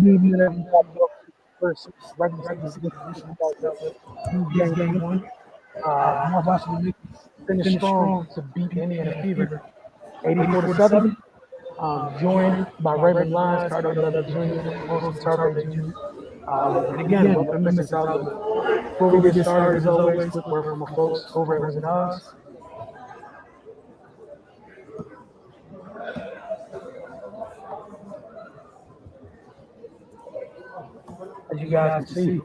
minutes first regular season against the Celtics. Lose game one. Washington Mystics finished strong to beat the Indiana Fever 84-70. Joined by Raven Lyons, Cardell Douglas Jr., Moses Tarpe Jr. And again, welcome to Mystics Outlook. Before we get started, as always, quick word from my folks over at Wizard Oz. As you guys can see,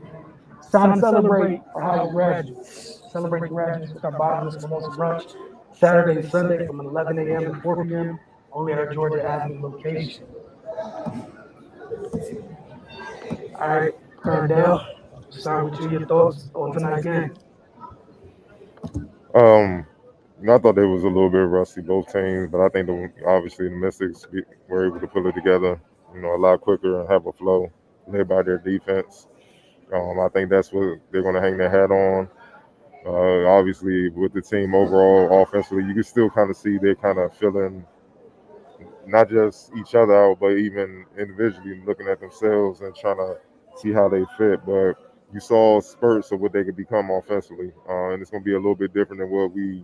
it's time to celebrate our college graduates. Celebrate graduates with our bottomless mimosa brunch Saturday and Sunday from 11 a.m. to 4 p.m. only at our Georgia Avenue location. All right, Cardell, start with you. Your thoughts on tonight's game? I thought they was a little bit rusty, both teams, but I think obviously the Mystics were able to pull it together, a lot quicker and have a flow led by their defense. I think that's what they're going to hang their hat on. Obviously, with the team overall offensively, you can still kind of see they're kind of feeling not just each other out, but even individually looking at themselves and trying to see how they fit. But you saw spurts of what they could become offensively, and it's going to be a little bit different than what we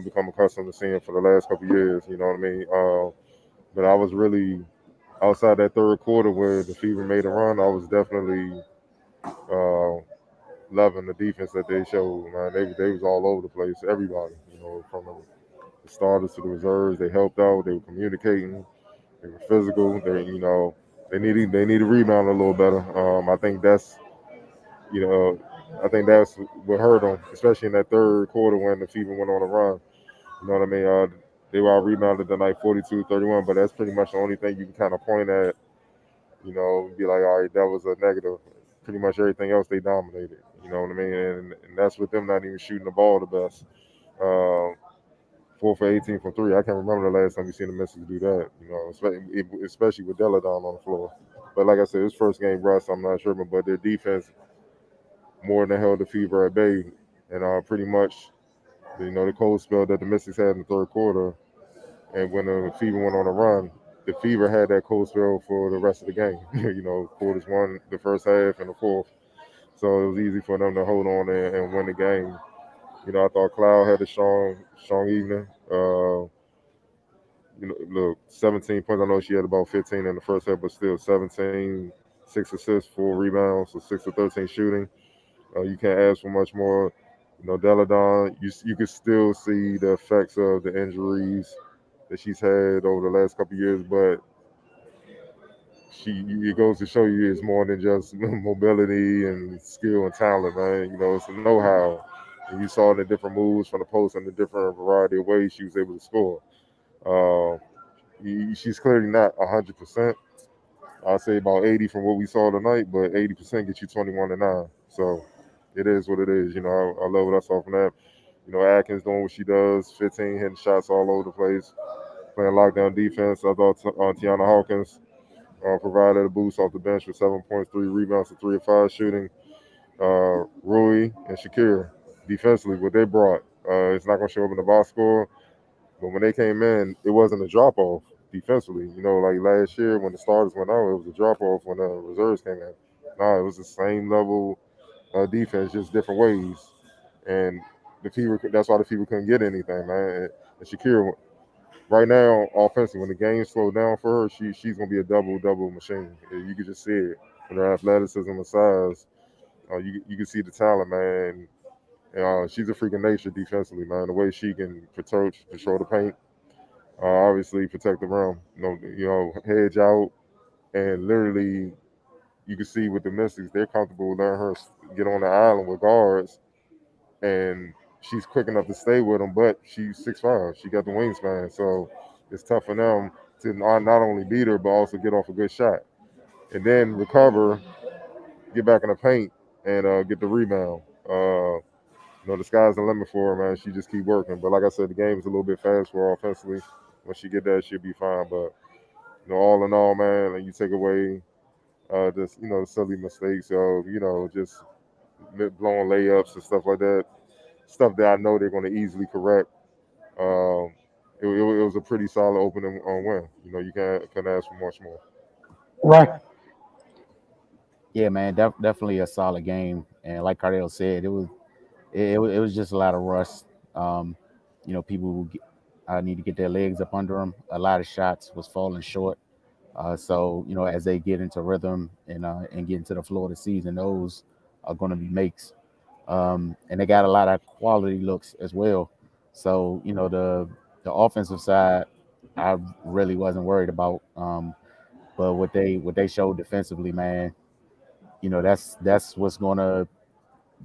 become accustomed to seeing for the last couple of years. You know what I mean? But I was really outside that third quarter where the Fever made a run. I was definitely loving the defense that they showed. Man, they was all over the place. Everybody, from the starters to the reserves, they helped out. They were communicating. They were physical. They need to rebound a little better. I think that's you know I think that's what hurt them, especially in that third quarter when the Fever went on a run. You know what I mean? They were out rebounded tonight 42-31, but that's pretty much the only thing you can kind of point at, be like, all right, that was a negative. Pretty much everything else they dominated. You know what I mean? And that's with them not even shooting the ball the best. 4 for 18 from three. I can't remember the last time we seen the Mystics do that. Especially with Deladon on the floor. But like I said, his first game rust, I'm not sure, but their defense more than held the Fever at bay, and pretty much, the cold spell that the Mystics had in the third quarter, and when the Fever went on a run, the Fever had that cold spell for the rest of the game. Quarters one, the first half, and the fourth. So it was easy for them to hold on and win the game. I thought Cloud had a strong evening. Look, 17 points. I know she had about 15 in the first half, but still 17, 6 assists, 4 rebounds, so 6 of 13 shooting. You can't ask for much more. Deladon, you can still see the effects of the injuries that she's had over the last couple of years, but it goes to show you it's more than just mobility and skill and talent, man. It's a know-how. And you saw the different moves from the post and the different variety of ways she was able to score. She's clearly not 100%. I'll say about 80 from what we saw tonight, but 80% gets you 21-9. So it is what it is. I love what I saw from that. Atkins doing what she does, 15 hitting shots all over the place, playing lockdown defense. I thought Tiana Hawkins provided a boost off the bench with 7 points, 3 rebounds, and 3 of 5 shooting. Rui and Shakira defensively, what they brought. It's not going to show up in the box score, but when they came in, it wasn't a drop off defensively. Like last year when the starters went out, it was a drop off when the reserves came in. No, it was the same level defense, just different ways. And the Fever, that's why the Fever couldn't get anything, man. And Shakira, right now, offensively, when the game slowed down for her, she's gonna be a double machine. You can just see it with her athleticism and size. You can see the talent, man. And, she's a freaking nature defensively, man. The way she can control the paint, obviously protect the rim. Hedge out, and literally, you can see with the Mystics, they're comfortable letting her get on the island with guards, and she's quick enough to stay with them, but she's 6'5". She got the wingspan, so it's tough for them to not only beat her, but also get off a good shot. And then recover, get back in the paint, and get the rebound. The sky's the limit for her, man. She just keep working. But like I said, the game is a little bit fast for her offensively. When she get that, she'll be fine. But, all in all, man, and you take away just, the silly mistakes of, just blowing layups and stuff like that, stuff that I know they're going to easily correct. It was a pretty solid opening on win. You can't ask for much more. Right. Yeah, man, definitely a solid game. And like Cardell said, it was just a lot of rust. Um, people need to get their legs up under them. A lot of shots was falling short. So as they get into rhythm and get into the flow of the season, those are going to be makes. And they got a lot of quality looks as well. So the offensive side, I really wasn't worried about. But what they showed defensively, man, that's what's going to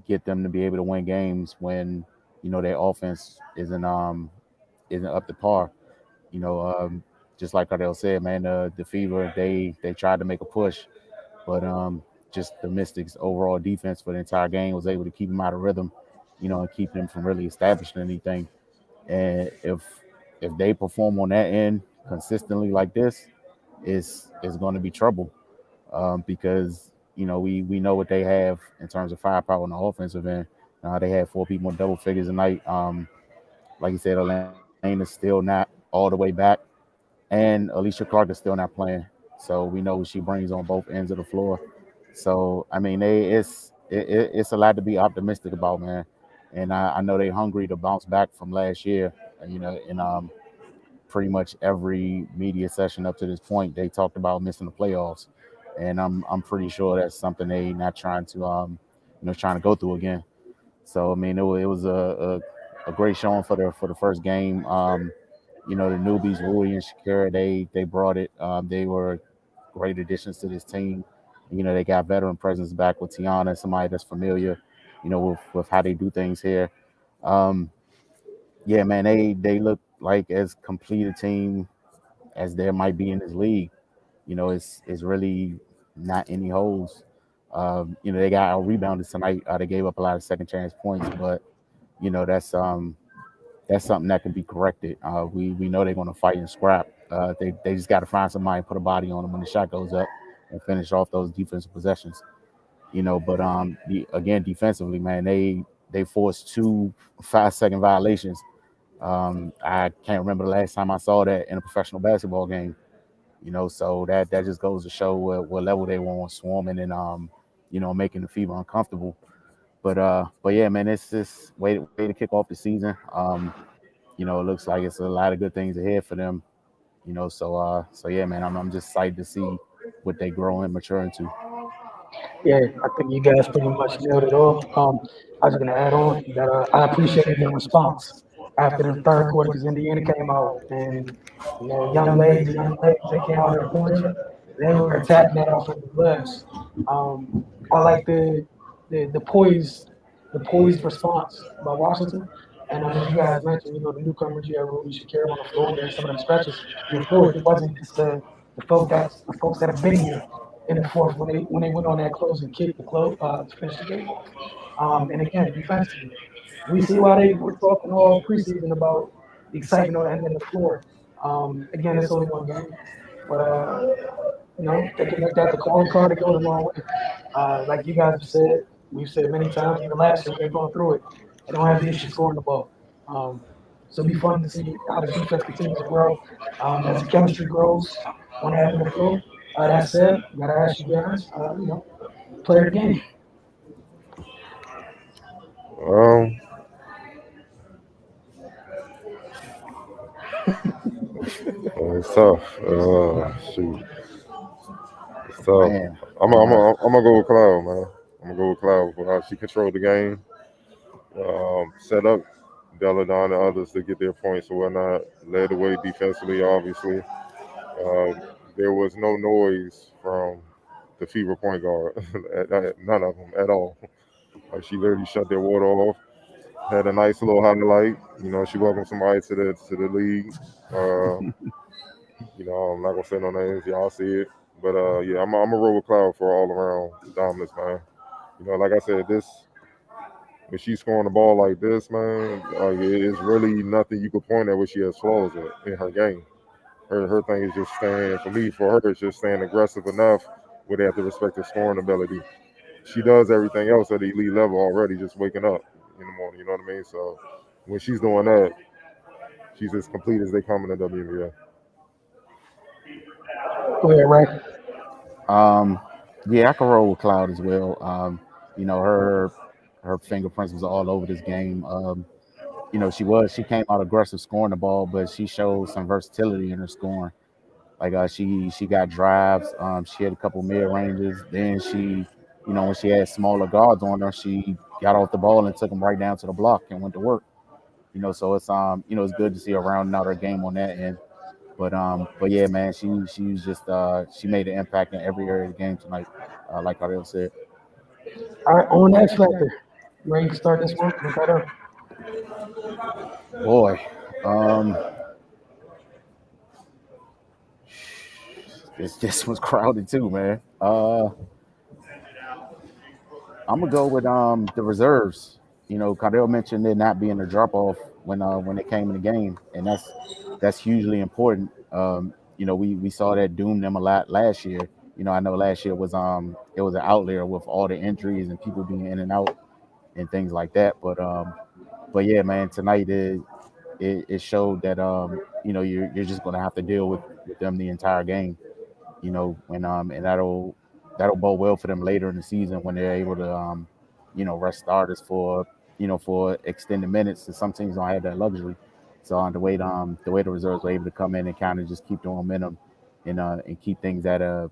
get them to be able to win games when their offense isn't up to par. You know, um, just like Cardell said, man, the Fever they tried to make a push, but just the Mystics' overall defense for the entire game was able to keep them out of rhythm, and keep them from really establishing anything. And if they perform on that end consistently like this, it's going to be trouble because we know what they have in terms of firepower on the offensive end. They had 4 people in double figures tonight. Like you said, Elaine is still not all the way back, and Alicia Clark is still not playing. So we know what she brings on both ends of the floor. So I mean, it's a lot to be optimistic about, man. And I know they're hungry to bounce back from last year. And pretty much every media session up to this point, they talked about missing the playoffs, and I'm pretty sure that's something they not trying to trying to go through again. So I mean, it was a great showing for the first game. The newbies, Rui and Shakira, they brought it. They were great additions to this team. They got veteran presence back with Tiana, somebody that's familiar, with how they do things here. Um, yeah, man, they look like as complete a team as there might be in this league. It's really not any holes. They got out rebounded tonight. They gave up a lot of second chance points, but you know that's something that can be corrected. We know they're going to fight and scrap. They just got to find somebody and put a body on them when the shot goes up and finish off those defensive possessions. But again, defensively, man, they forced 2 5-second violations. I can't remember the last time I saw that in a professional basketball game. So that just goes to show what level they were on, swarming and making the Fever uncomfortable. But yeah, man, it's just way to kick off the season. It looks like it's a lot of good things ahead for them. So yeah, man, I'm just excited to see what they grow and mature into. Yeah, I think you guys pretty much nailed it all. I was going to add on that I appreciated their response after the third quarter because Indiana came out and young legs, they came out there punching. They were attacking that offensive glass. Um, I like the poised response by Washington. And as you guys mentioned, the newcomers, you had Ruby Shakira on the floor during some of them stretches. You're full. It wasn't just the folks that have been here in the fourth when they went on that closing kick to finish the game off. And again, defensively, we see why they were talking all preseason about the excitement on the end of the floor. Again, it's only one game, but they can make that the calling card to go a long way. Like you guys have said, we've said many times, even last year, they're going through it. They don't have the issue scoring the ball. Um, so it'll be fun to see how the defense continues to grow as the chemistry grows on that end of the floor. That said, gotta ask you guys, play the game. Um, it's tough. Shoot, it's tough. Man, I'm gonna go with Cloud, man. I'm gonna go with Cloud for how she controlled the game, set up Deladon and others to get their points or whatnot. Led the way defensively, obviously. There was no noise from the Fever point guard, none of them at all. She literally shut their water off. Had a nice little highlight. She welcomed somebody to the league. Uh, I'm not gonna say no names. Y'all see it. But yeah, I'm a roll with Cloud for all around dominance, man. Like I said, when she's scoring the ball like this, man, it's really nothing you could point at where she has flaws in her game. Her thing is just staying, for me, for her, it's just staying aggressive enough where they have to respect her scoring ability. She does everything else at the elite level already, just waking up in the morning. You know what I mean? So when she's doing that, she's as complete as they come in the WNBA. Go ahead, Ray. um, Yeah, I can roll with Cloud as well. You know, her fingerprints was all over this game. You know, she came out aggressive scoring the ball, but she showed some versatility in her scoring. Like she got drives. She had a couple mid ranges. Then you know, when she had smaller guards on her, she got off the ball and took them right down to the block and went to work. You know, so it's you know, it's good to see her rounding out her game on that end. But yeah, man, she was just she made an impact in every area of the game tonight, like Ariel said. All right, on X Factor. Ready to start this one? Look that up. Boy, um, this was crowded too, man. I'm gonna go with the reserves. You know, Cardell mentioned there not being a drop off when they came in the game, and that's hugely important. You know, we saw that doom them a lot last year. You know, I know last year was it was an outlier with all the injuries and people being in and out and things like that. But yeah, man, tonight it showed that you know you're just gonna have to deal with them the entire game. You know, and that'll bode well for them later in the season when they're able to you know, rest starters for for extended minutes. And some teams don't have that luxury. So the way the reserves were able to come in and kind of just keep the momentum and keep things at a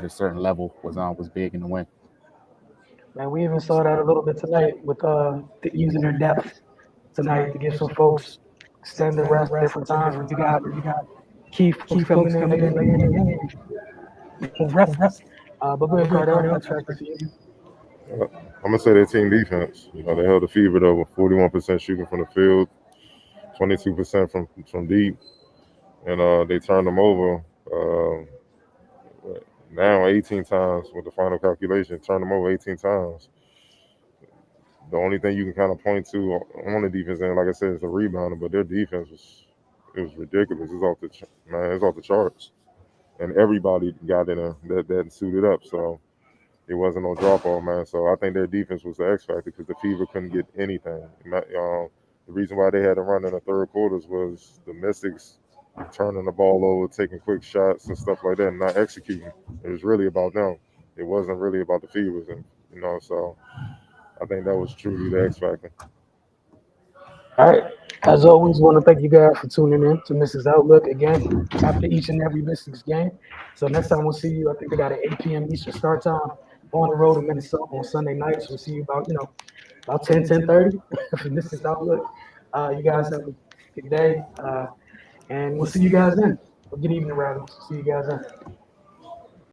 certain level was big in the win. Man, we even saw that a little bit tonight with using their depth tonight to give some folks extended rest, different times. When you got Keith coming in late in the game, was restless. But go ahead, Cardell. That's factor for you. I'm gonna say their team defense. You know, they held the fever to over 41% shooting from the field, 22% from deep, and they turned them over now 18 times with the final calculation. Turned them over 18 times. The only thing you can kind of point to on the defense end, like I said, is the rebounding, but their defense was ridiculous. It's off the man, it's off the charts, and everybody got in that suited up. So it wasn't no drop off, man. So I think their defense was the X factor because the Fever couldn't get anything. The reason why they had to run in the third quarters was the Mystics turning the ball over, taking quick shots and stuff like that, and not executing. It was really about them. It wasn't really about the Fevers, and so I think that was truly the X factor. All right. As always, want to thank you guys for tuning in to Mrs. Outlook again after each and every Mystics game. So next time we'll see you. I think they got an 8 p.m. Eastern start time on the road in Minnesota on Sunday nights. We'll see you about 10:30 for Mystics Outlook. You guys have a good day, and we'll see you guys then. Good evening, rather. See you guys then.